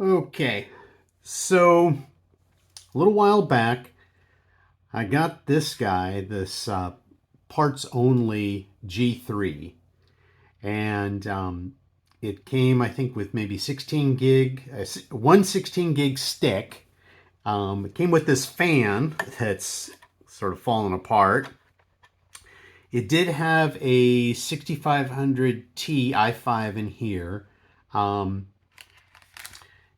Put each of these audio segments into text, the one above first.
Okay, so a little while back, I got this guy, this parts only G3, and it came, I think, with maybe 16 gig, one 16 gig stick. It came with this fan that's sort of fallen apart. It did have a 6500T i5 in here. Um,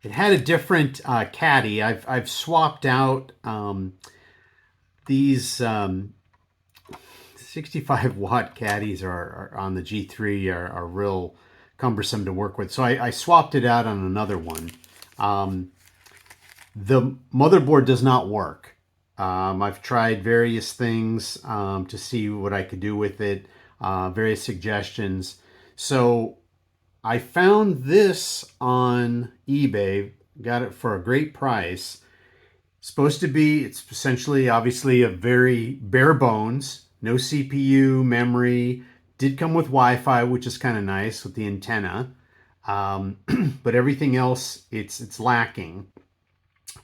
it had a different caddy. I've swapped out these 65 watt caddies are on the G3 are real cumbersome to work with. So I swapped it out on another one. Um, the motherboard does not work. I've tried various things to see what I could do with it, various suggestions. So I found this on eBay, got it for a great price. Supposed to be, it's essentially, obviously, a very bare bones, no CPU, memory. Did come with Wi-Fi, which is kind of nice with the antenna, um, but everything else, it's lacking.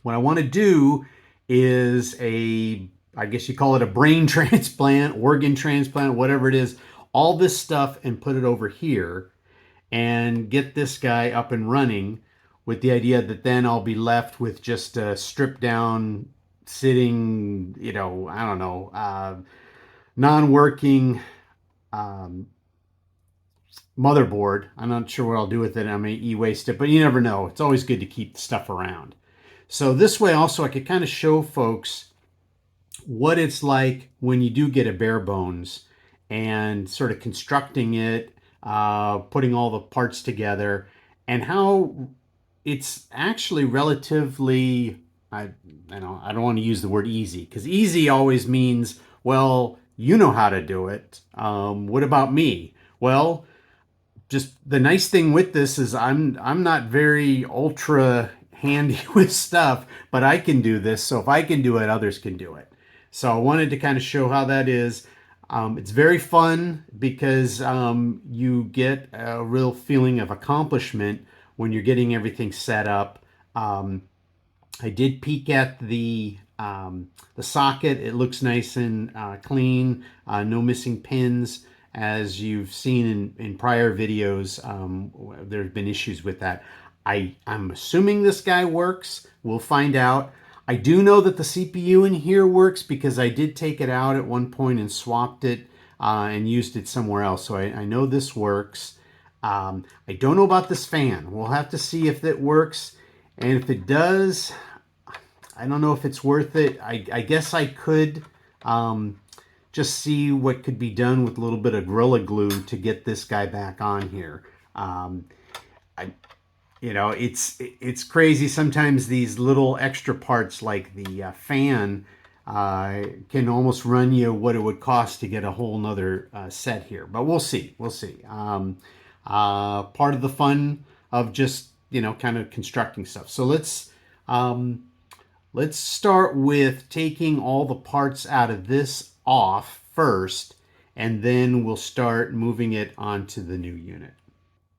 What I want to do is I guess you call it a brain transplant, organ transplant, whatever it is, all this stuff and put it over here and get this guy up and running with the idea that then I'll be left with just a stripped down, sitting, I don't know, non-working um, motherboard. I'm not sure what I'll do with it. I may e-waste it, but you never know. It's always good to keep stuff around. So this way also I could kind of show folks what it's like when you do get a bare bones and sort of constructing it, putting all the parts together, and how it's actually relatively, I don't want to use the word easy, because easy always means, well, you know how to do it. What about me? Well, just the nice thing with this is I'm not very ultra handy with stuff, but I can do this. So if I can do it, others can do it. So I wanted to kind of show how that is. It's very fun because you get a real feeling of accomplishment when you're getting everything set up. I did peek at the socket. It looks nice and clean. No missing pins. As you've seen in prior videos, there have been issues with that. I'm assuming this guy works. We'll find out. I do know that the CPU in here works because I did take it out at one point and swapped it and used it somewhere else. So I know this works. I don't know about this fan. We'll have to see if it works. And if it does, I don't know if it's worth it. I guess I could just see what could be done with a little bit of Gorilla Glue to get this guy back on here. I, it's crazy. Sometimes these little extra parts like the fan can almost run you what it would cost to get a whole nother set here. But we'll see. We'll see. Part of the fun of just kind of constructing stuff. So let's start with taking all the parts out of this off first, and then we'll start moving it onto the new unit.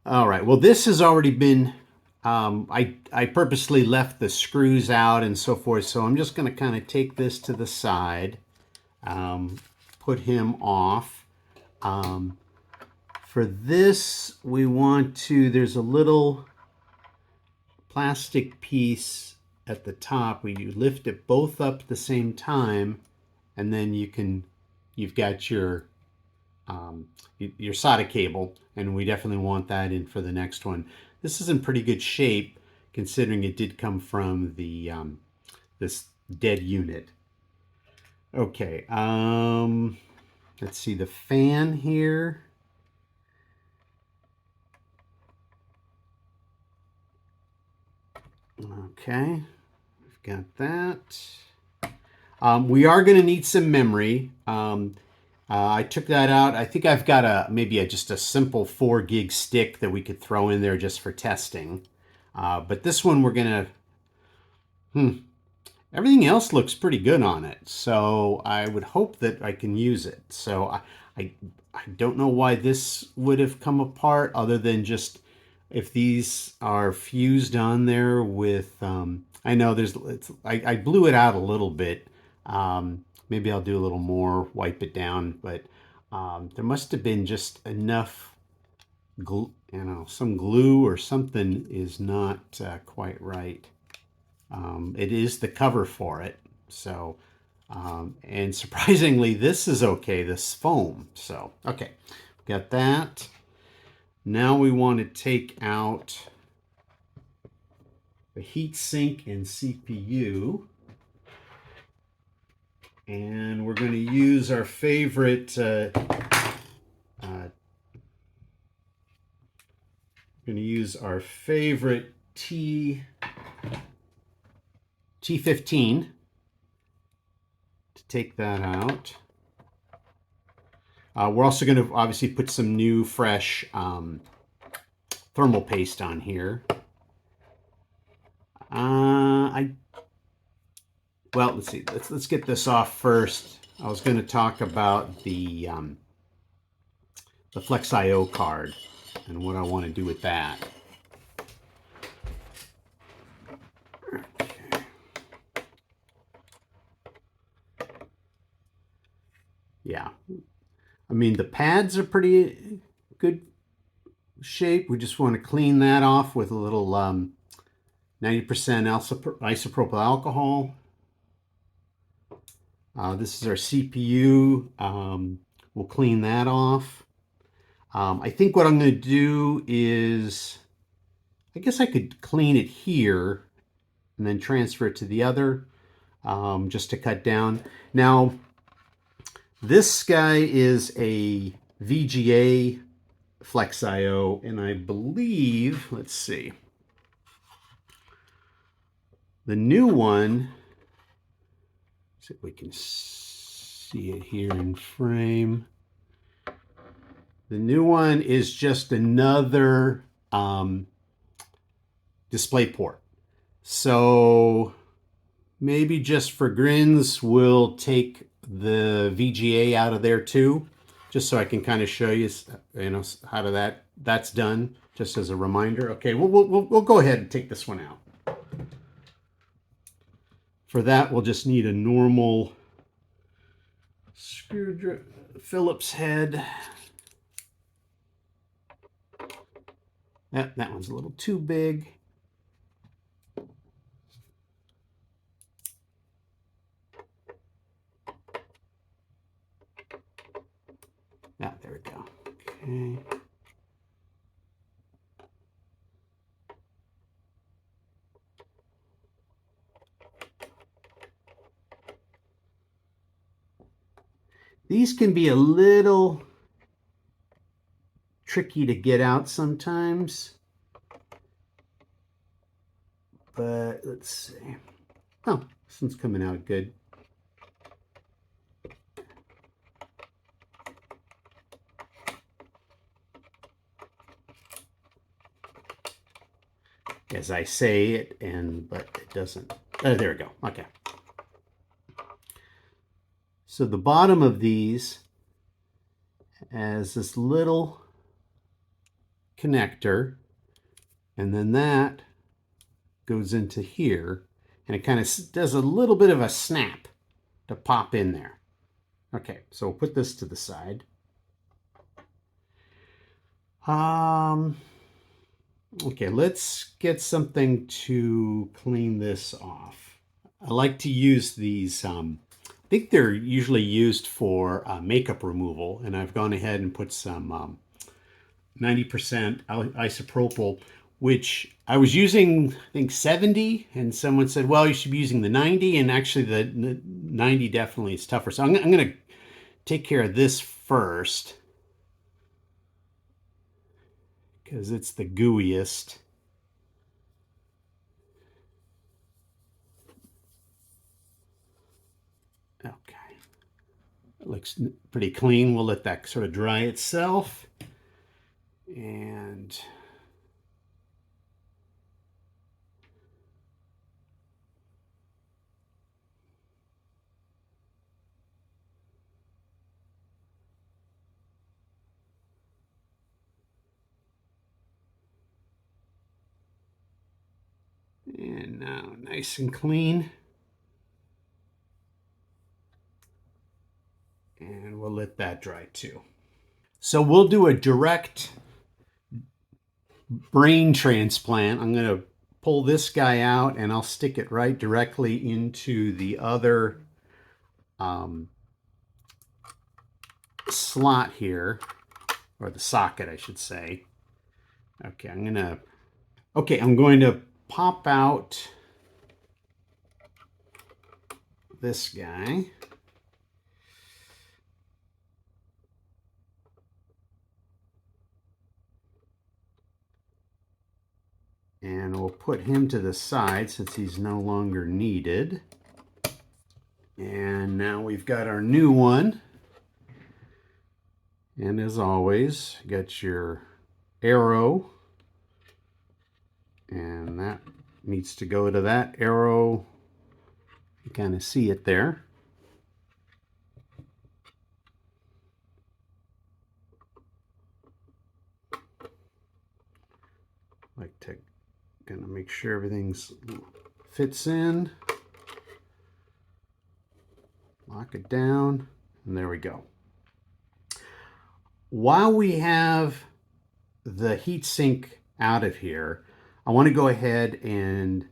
All right, well, this has already been, I purposely left the screws out and so forth, so I'm just going to kind of take this to the side, put him off. For this, we want to, there's a little plastic piece at the top where you lift it both up at the same time, and then you've got your SATA cable, and we definitely want that in for the next one. This is in pretty good shape considering it did come from the this dead unit. Okay, let's see the fan here. Okay, we've got that. We are going to need some memory. I took that out. I think I've got maybe just a simple 4 gig stick that we could throw in there just for testing. But this one we're going to, everything else looks pretty good on it. So I would hope that I can use it. So I don't know why this would have come apart other than just if these are fused on there with, I know I blew it out a little bit. Maybe I'll do a little more, wipe it down, but there must have been just enough glue, some glue or something is not quite right. It is the cover for it. So, and surprisingly, this is okay, this foam. So, okay, got that. Now we want to take out the heat sink and CPU. And we're going to use our favorite T15 to take that out. We're also going to obviously put some new fresh thermal paste on here. Well, let's see. Let's get this off first. I was going to talk about the FlexIO card and what I want to do with that. Yeah, I mean the pads are pretty good shape. We just want to clean that off with a little 90% isopropyl alcohol. This is our CPU. We'll clean that off. I think what I'm going to do is, I guess I could clean it here and then transfer it to the other, just to cut down. Now, this guy is a VGA FlexIO, and I believe, let's see, the new one, see if we can see it here in frame. The new one is just another display port. So maybe just for grins, we'll take the VGA out of there too, just so I can kind of show you, how that's done, just as a reminder. Okay, we'll go ahead and take this one out. For that, we'll just need a normal screwdriver, Phillips head. That one's a little too big. Yeah, there we go. Okay. These can be a little tricky to get out sometimes, but let's see. Oh, this one's coming out good. As I say it, but it doesn't. There we go. Okay. So the bottom of these has this little connector, and then that goes into here, and it kind of does a little bit of a snap to pop in there. Okay, so we'll put this to the side. Okay, let's get something to clean this off. I like to use these, I think they're usually used for makeup removal, and I've gone ahead and put some 90% isopropyl, which I was using, I think 70, and someone said, well, you should be using the 90, and actually the 90 definitely is tougher. So I'm going to take care of this first, because it's the gooeyest. Okay, it looks pretty clean. We'll let that sort of dry itself. And And now nice and clean. And we'll let that dry too. So we'll do a direct brain transplant. I'm going to pull this guy out and I'll stick it right directly into the other slot here, or the socket, I should say. Okay, I'm going to pop out this guy. And we'll put him to the side since he's no longer needed. And now we've got our new one. And as always, you got your arrow. And that needs to go to that arrow. You kind of see it there. Like to kind of make sure everything's fits in. Lock it down, and there we go. While we have the heatsink out of here, I want to go ahead and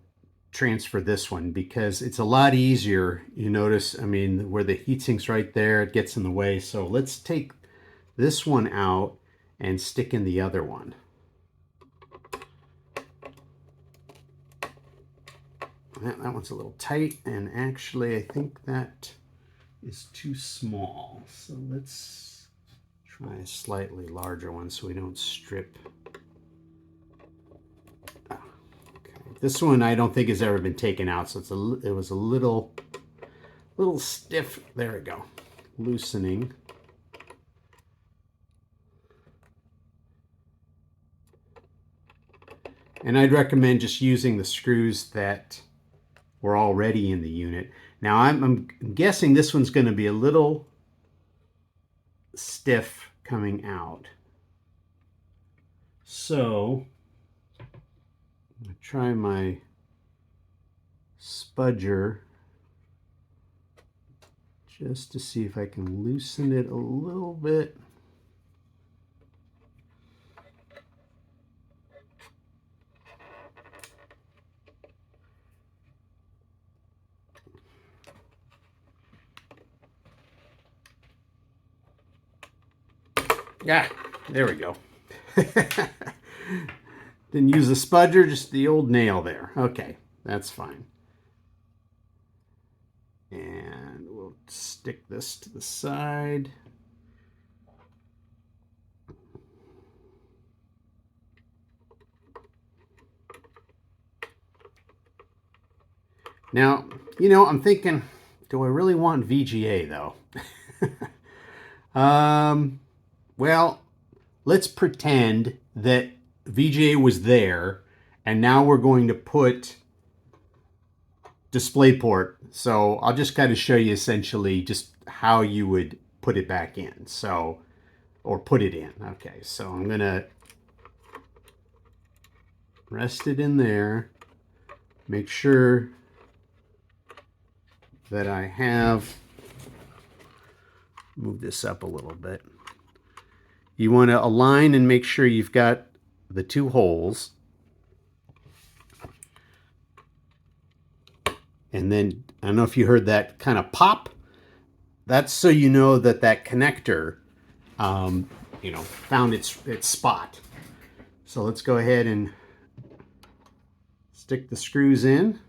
transfer this one because it's a lot easier. You notice, I mean, where the heatsink's right there, it gets in the way. So let's take this one out and stick in the other one. That one's a little tight, and actually I think that is too small. So let's try a slightly larger one so we don't strip. Okay. This one I don't think has ever been taken out, so it was a little stiff. There we go. Loosening. And I'd recommend just using the screws that were already in the unit. Now I'm guessing this one's going to be a little stiff coming out. So I'm going to try my spudger just to see if I can loosen it a little bit. Yeah, there we go. Didn't use a spudger, just the old nail there. Okay, that's fine. And we'll stick this to the side. Now, you know, I'm thinking, do I really want VGA though? Well, let's pretend that VGA was there, and now we're going to put DisplayPort. So I'll just kind of show you essentially just how you would put it back in. So, or put it in. Okay, so I'm gonna rest it in there. Make sure that I have, move this up a little bit. You want to align and make sure you've got the two holes. And then, I don't know if you heard that kind of pop. That's so you know that that connector, you know, found its spot. So let's go ahead and stick the screws in.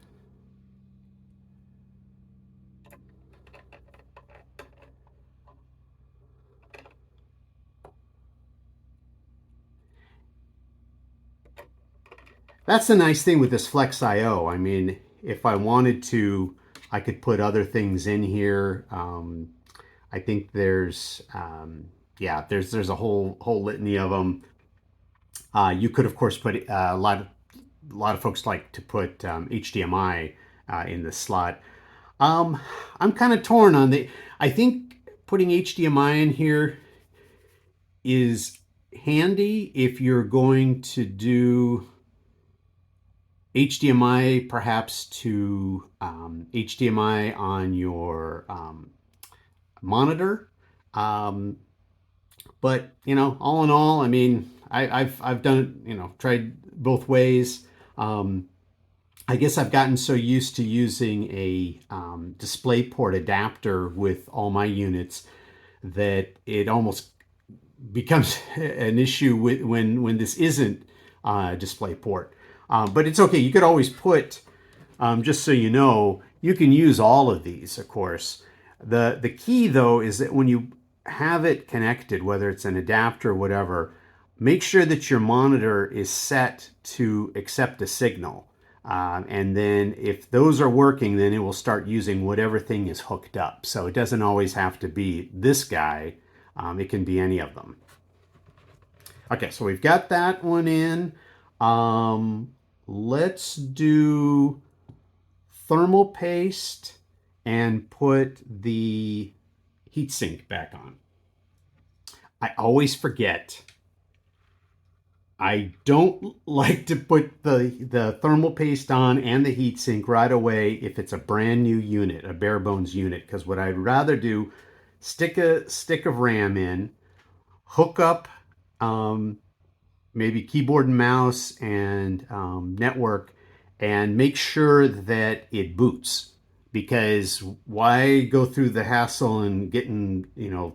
That's the nice thing with this Flex IO. I mean, if I wanted to, I could put other things in here. I think there's, yeah, there's a whole litany of them. You could, of course, put a lot of folks like to put HDMI in the slot. I'm kind of torn on I think putting HDMI in here is handy if you're going to do HDMI perhaps to HDMI on your monitor. Um, but all in all, I mean, I've done it, tried both ways. Um, I guess I've gotten so used to using a DisplayPort adapter with all my units that it almost becomes an issue when this isn't DisplayPort. But it's okay. You could always put, just so you know, you can use all of these, of course. The key though is that when you have it connected, whether it's an adapter or whatever, make sure that your monitor is set to accept a signal. And then if those are working, then it will start using whatever thing is hooked up. So it doesn't always have to be this guy. It can be any of them. Okay, so we've got that one in. Let's do thermal paste and put the heatsink back on. I always forget. I don't like to put the thermal paste on and the heatsink right away if it's a brand new unit, a Barebones unit, because what I'd rather do, stick a stick of RAM in, hook up maybe keyboard and mouse and network, and make sure that it boots. Because why go through the hassle and getting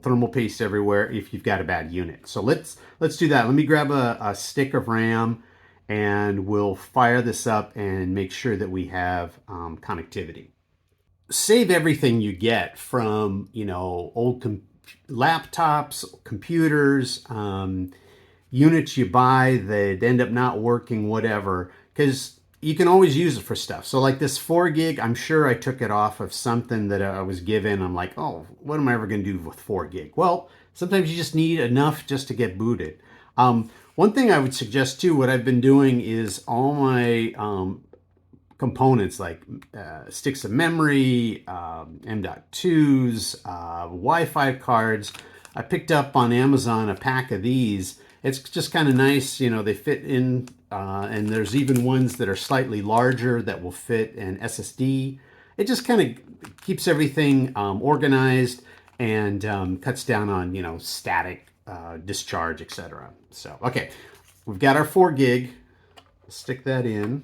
thermal paste everywhere if you've got a bad unit? So let's do that. Let me grab a stick of RAM and we'll fire this up and make sure that we have connectivity. Save everything you get from old laptops, computers, units you buy that end up not working, whatever, because you can always use it for stuff. So like this 4 gig, I'm sure I took it off of something that I was given. I'm like, oh, what am I ever going to do with 4 gig? Well, sometimes you just need enough just to get booted. One thing I would suggest too, what I've been doing is all my components like sticks of memory, M.2s, Wi-Fi cards. I picked up on Amazon a pack of these. It's just kind of nice, they fit in, and there's even ones that are slightly larger that will fit an SSD. It just kind of keeps everything organized and cuts down on, static discharge, etc. So, okay, we've got our 4 gig. Stick that in.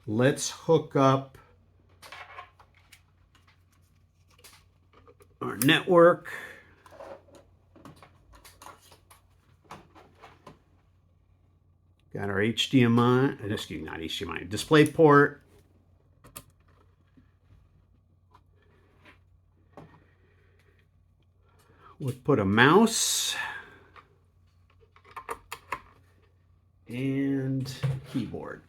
Let's hook up our network. Got our HDMI, excuse me, not HDMI, DisplayPort. We'll put a mouse and keyboard.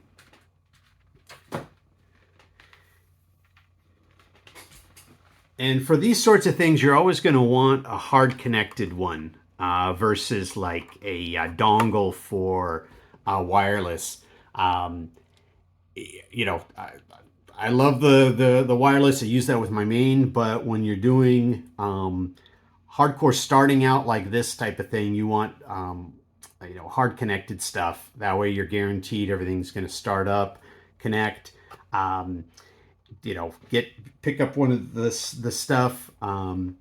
And for these sorts of things, you're always going to want a hard connected one versus like a dongle for wireless. I love the wireless. I use that with my main, but when you're doing hardcore starting out like this type of thing, you want hard connected stuff. That way you're guaranteed everything's going to start up, connect. Pick up one of the stuff, an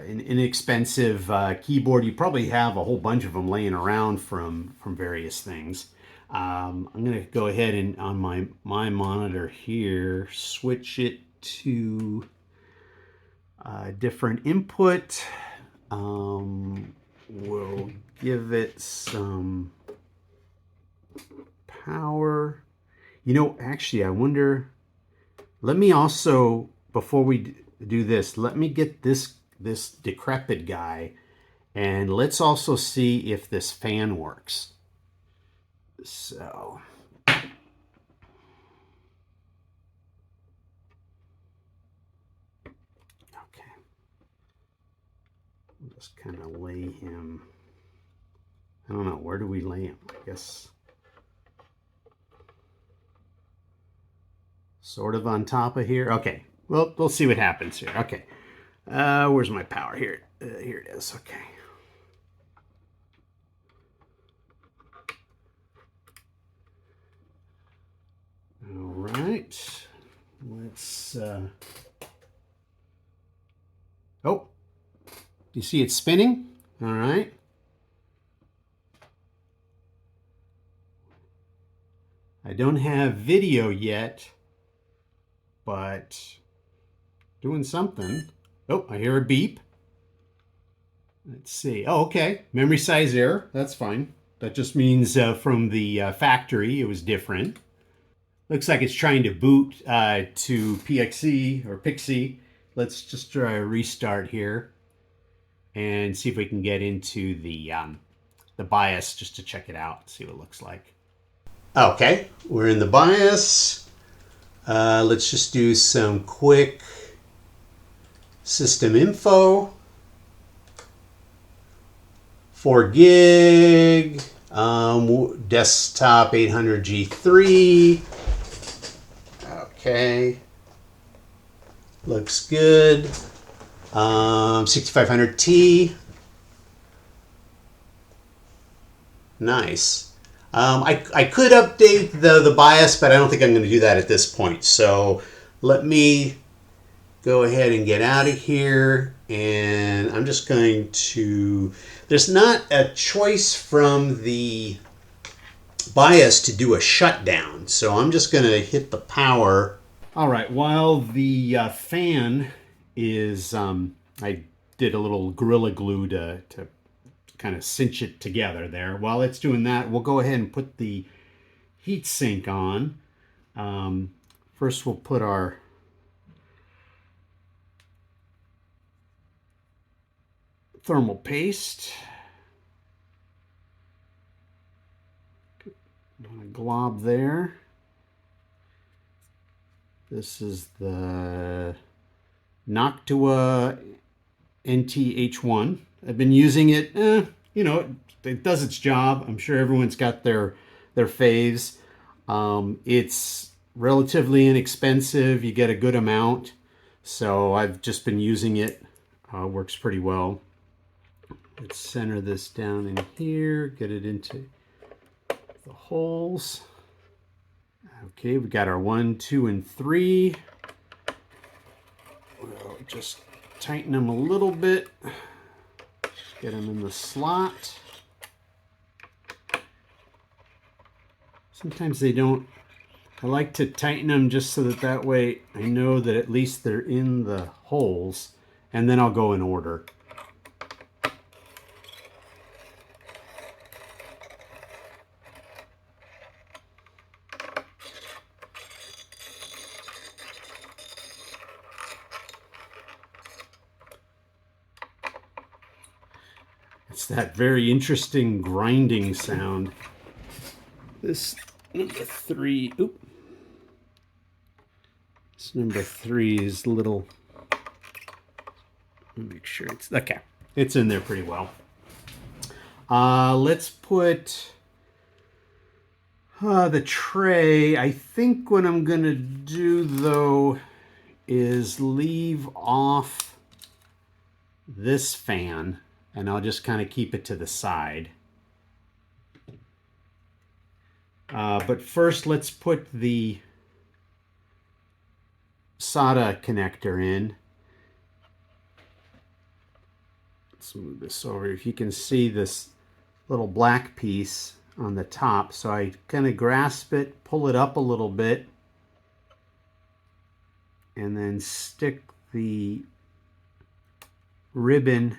inexpensive keyboard. You probably have a whole bunch of them laying around from various things. I'm going to go ahead and on my monitor here, switch it to a different input. We'll give it some power. Actually, I wonder... Let me also, before we do this, let me get this decrepit guy, and let's also see if this fan works. So, okay. I'll just kind of lay him. I don't know, where do we lay him? I guess sort of on top of here. Okay, well, we'll see what happens here. Okay, where's my power? Here it is. Okay. Let's, oh, you see it spinning? All right. I don't have video yet, but doing something. Oh, I hear a beep. Let's see. Oh, okay. Memory size error. That's fine. That just means from the factory it was different. Looks like it's trying to boot to PXE or Pixie. Let's just try a restart here and see if we can get into the BIOS just to check it out, see what it looks like. Okay, we're in the BIOS. Let's just do some quick system info. 4 gig, desktop 800G3. Okay, looks good. 6500T. Nice. I could update the BIOS, but I don't think I'm going to do that at this point. So let me go ahead and get out of here. And I'm just going to... There's not a choice from the BIOS to do a shutdown. So I'm just going to hit the power. All right. While the fan is... I did a little Gorilla Glue to kind of cinch it together there. While it's doing that, we'll go ahead and put the heat sink on. First, we'll put our thermal paste. A glob there. This is the Noctua NTH1. I've been using it. You know, it does its job. I'm sure everyone's got their faves. It's relatively inexpensive. You get a good amount. So I've just been using it. Works pretty well. Let's center this down in here. Get it into the holes. Okay, we got our 1, 2, and 3. We'll just tighten them a little bit. Get them in the slot. Sometimes they don't. I like to tighten them just so that way I know that at least they're in the holes, and then I'll go in order. It's that very interesting grinding sound. This number 3, this number 3 is a little, let me make sure it's, okay, it's in there pretty well. Let's put the tray. I think what I'm gonna do though is leave off this fan, and I'll just kind of keep it to the side. But first, let's put the SATA connector in. Let's move this over. If you can see this little black piece on the top, so I kind of grasp it, pull it up a little bit, and then stick the ribbon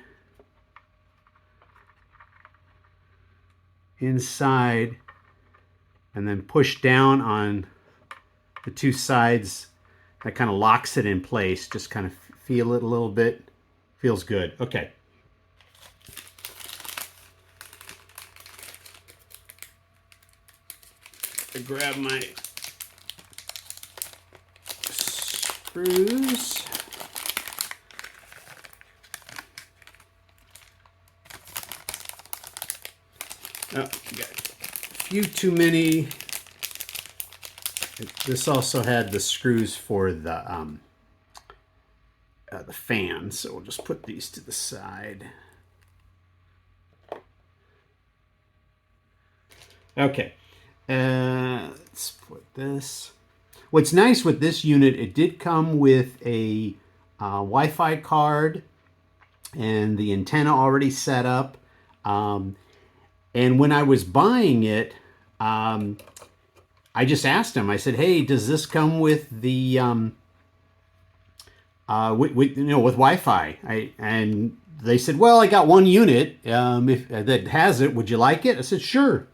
inside, and then push down on the two sides. That kind of locks it in place. Just kind of feel it a little bit. Feels good. Okay. I grab my screws. Oh, got a few too many. This also had the screws for the fan, so we'll just put these to the side. Okay, let's put this. What's nice with this unit, it did come with a Wi-Fi card and the antenna already set up. Um, and when I was buying it, um, I just asked him. I said, "Hey, does this come with the with Wi-Fi?" And they said, "Well, I got one unit if that has it. Would you like it?" I said, "Sure."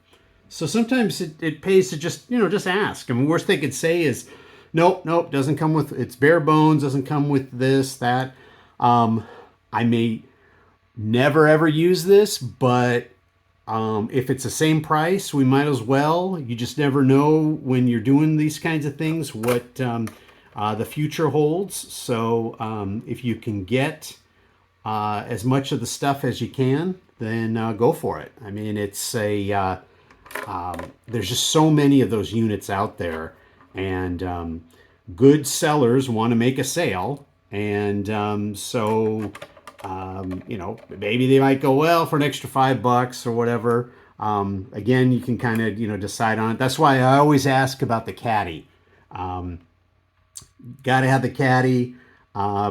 So sometimes it pays to just ask. I mean, worst they could say is, "Nope, nope, doesn't come with. It's bare bones. Doesn't come with this that." Um, I may never ever use this, but if it's the same price, we might as well. You just never know when you're doing these kinds of things what the future holds. So if you can get as much of the stuff as you can, then go for it. I mean, it's there's just so many of those units out there, and good sellers want to make a sale, and maybe they might go, well, for an extra $5 or whatever. Again, you can kind of decide on it. That's why I always ask about the caddy. Got to have the caddy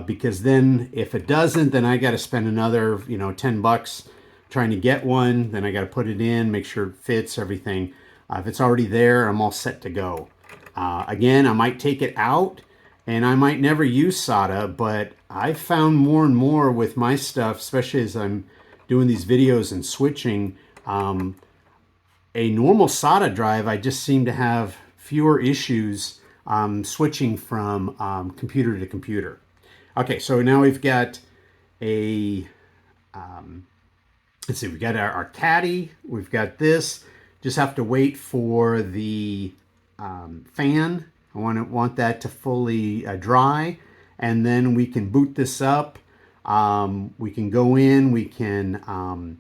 because then if it doesn't, then I got to spend another $10 trying to get one. Then I got to put it in, make sure it fits everything. If it's already there, I'm all set to go. Again, I might take it out and I might never use SATA, but I've found more and more with my stuff, especially as I'm doing these videos and switching, a normal SATA drive, I just seem to have fewer issues switching from computer to computer. Okay, so now we've got a, let's see, we've got our caddy, we've got this. Just have to wait for the fan. I want that to fully dry, and then we can boot this up. We can go in, we can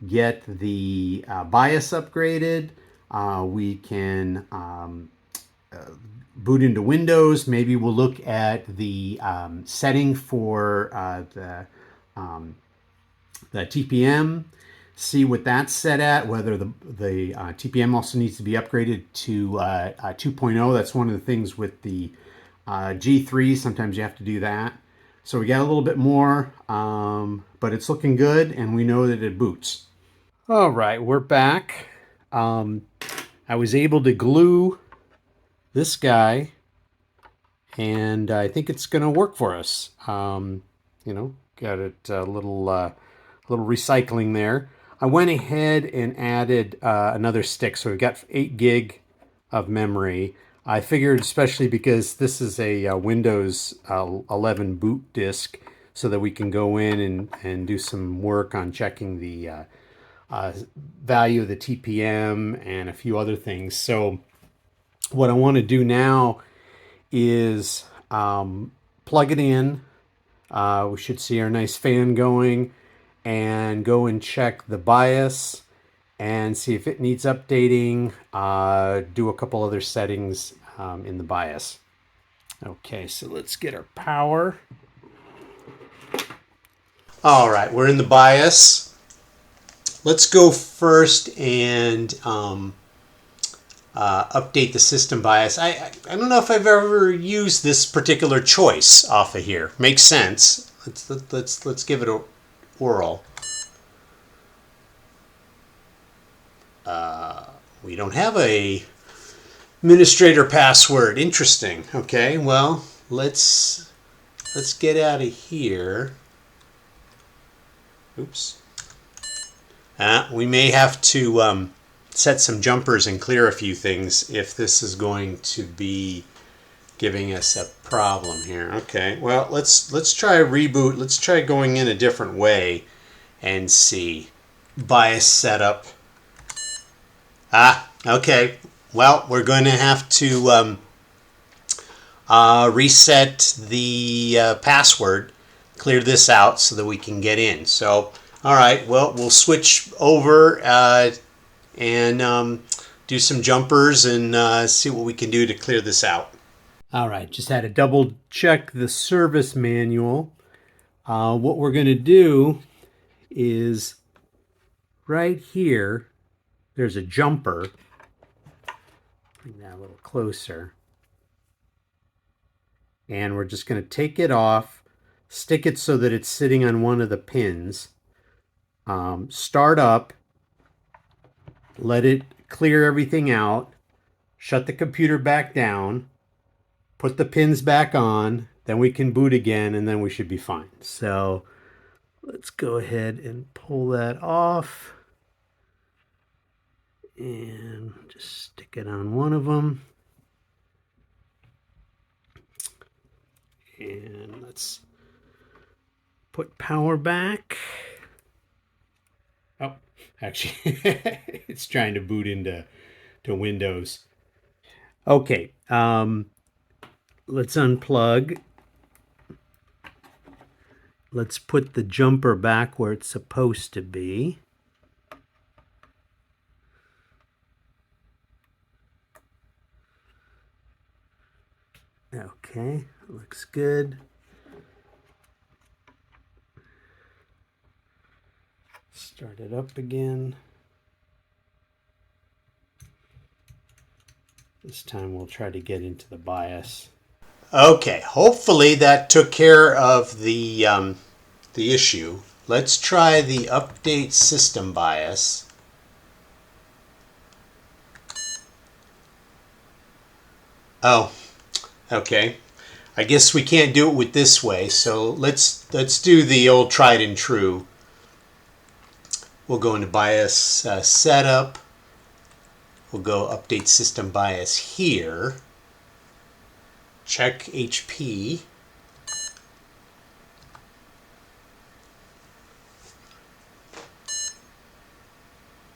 get the BIOS upgraded. We can boot into Windows. Maybe we'll look at the setting for the TPM, see what that's set at, whether the TPM also needs to be upgraded to 2.0. That's one of the things with the G3. Sometimes you have to do that. So we got a little bit more, but it's looking good, and we know that it boots. All right, we're back. I was able to glue this guy, and I think it's going to work for us. Got it a little recycling there. I went ahead and added another stick, so we've got 8 gig of memory. I figured, especially because this is a Windows 11 boot disk, so that we can go in and do some work on checking the value of the TPM and a few other things. So what I want to do now is plug it in. We should see our nice fan going, and go and check the BIOS and see if it needs updating. Do a couple other settings in the BIOS. Okay, so let's get our power. All right, we're in the BIOS. Let's go first and update the system BIOS. I don't know if I've ever used this particular choice off of here. Makes sense. Let's give it a whirl. We don't have a administrator password. Interesting. Okay, well, let's get out of here. Oops. We may have to set some jumpers and clear a few things if this is going to be giving us a problem here. Okay, well, let's try a reboot. Let's try going in a different way and see. BIOS setup. Okay. Well, we're going to have to reset the password, clear this out so that we can get in. So, all right, well, we'll switch over and do some jumpers and see what we can do to clear this out. All right, just had to double check the service manual. What we're going to do is right here, there's a jumper. Bring that a little closer. And we're just going to take it off, stick it so that it's sitting on one of the pins, start up, let it clear everything out, shut the computer back down, put the pins back on, then we can boot again, and then we should be fine. So let's go ahead and pull that off and just stick it on one of them. And let's put power back. Oh, actually, it's trying to boot into Windows. Okay, let's unplug. Let's put the jumper back where it's supposed to be. Okay, looks good. Start it up again. This time we'll try to get into the BIOS. Okay, hopefully that took care of the issue. Let's try the update system BIOS. Oh, okay. I guess we can't do it with this way, so let's do the old tried and true. We'll go into BIOS setup. We'll go update system BIOS here. Check HP.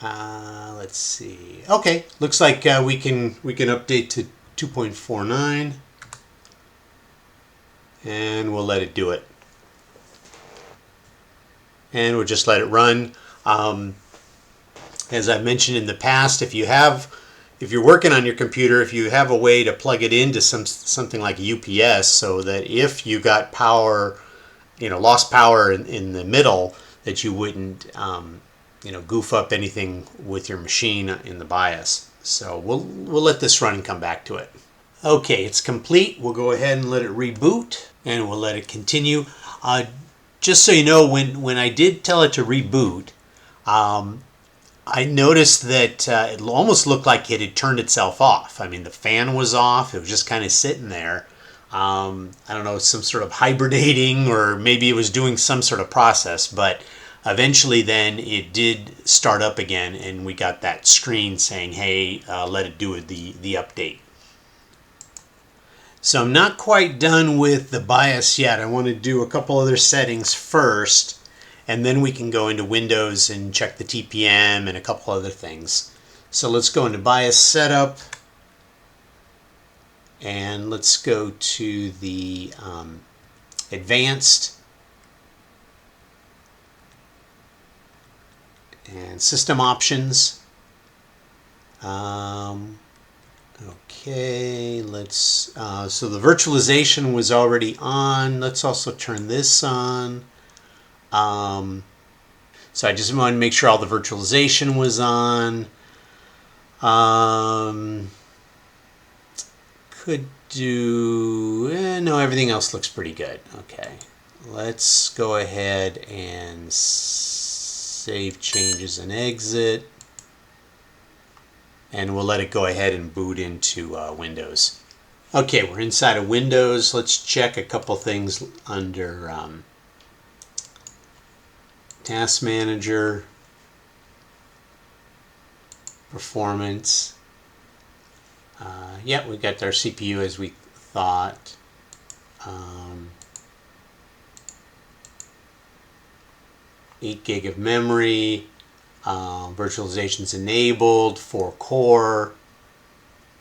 Let's see. Okay, looks like we can update to 2.49, and we'll let it do it. And we'll just let it run. As I've mentioned in the past, if you're working on your computer, if you have a way to plug it into something like a UPS, so that if you got power, lost power in the middle, that you wouldn't, goof up anything with your machine in the BIOS. So we'll let this run and come back to it. Okay, it's complete. We'll go ahead and let it reboot, and we'll let it continue. Just so you know, when I did tell it to reboot, I noticed that it almost looked like it had turned itself off. I mean, the fan was off. It was just kind of sitting there. I don't know, some sort of hibernating, or maybe it was doing some sort of process. But eventually then it did start up again, and we got that screen saying, hey, let it do the update. So I'm not quite done with the BIOS yet. I want to do a couple other settings first, and then we can go into Windows and check the TPM and a couple other things. So let's go into BIOS setup, and let's go to the advanced and system options. Okay, let's, so the virtualization was already on. Let's also turn this on. So I just wanted to make sure all the virtualization was on. Could do, no, everything else looks pretty good. Okay, let's go ahead and save changes and exit. And we'll let it go ahead and boot into Windows. Okay, we're inside of Windows. Let's check a couple things under Task Manager, Performance. Yeah, we got our CPU as we thought. 8 gig of memory. Virtualization's enabled, 4 core.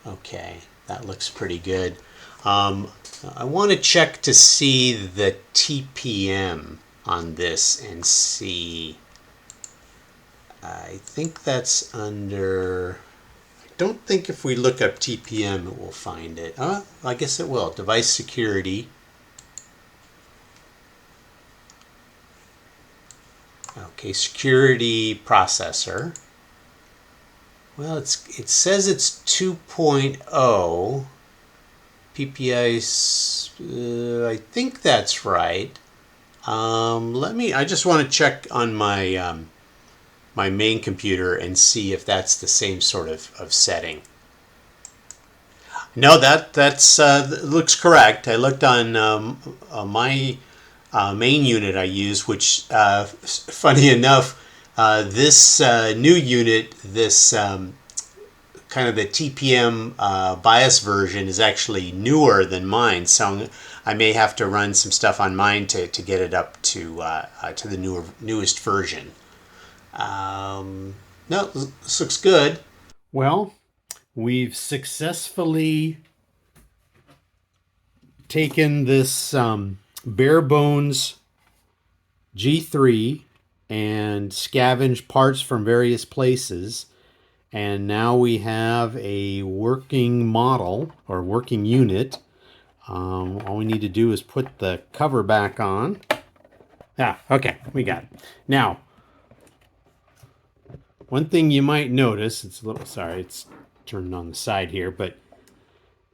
Okay, that looks pretty good. I want to check to see the TPM on this and see. I think that's under. I don't think if we look up TPM it will find it. I guess it will. Device security. Okay, security processor. Well, it says it's 2.0. PPI, I think that's right. I just want to check on my my main computer and see if that's the same sort of setting. No, that's looks correct. I looked on my main unit I use, which, funny enough, this new unit, this kind of the TPM BIOS version is actually newer than mine, so I may have to run some stuff on mine to get it up to the newest version. No, this looks good. Well, we've successfully taken this Barebones G3 and scavenged parts from various places. And now we have a working model or working unit. All we need to do is put the cover back on. Okay, we got it. Now, one thing you might notice, it's a little, sorry, it's turned on the side here, but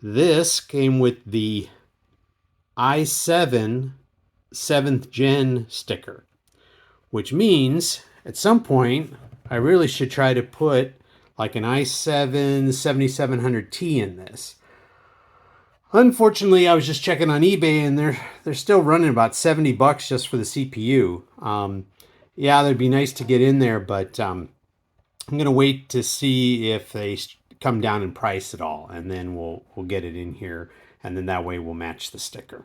this came with the i7 7th gen sticker, which means at some point I really should try to put like an i7 7700T in this. Unfortunately, I was just checking on eBay and they're still running about $70 just for the CPU. Yeah, that'd be nice to get in there, but I'm gonna wait to see if they come down in price at all, and then we'll get it in here, and then that way we'll match the sticker.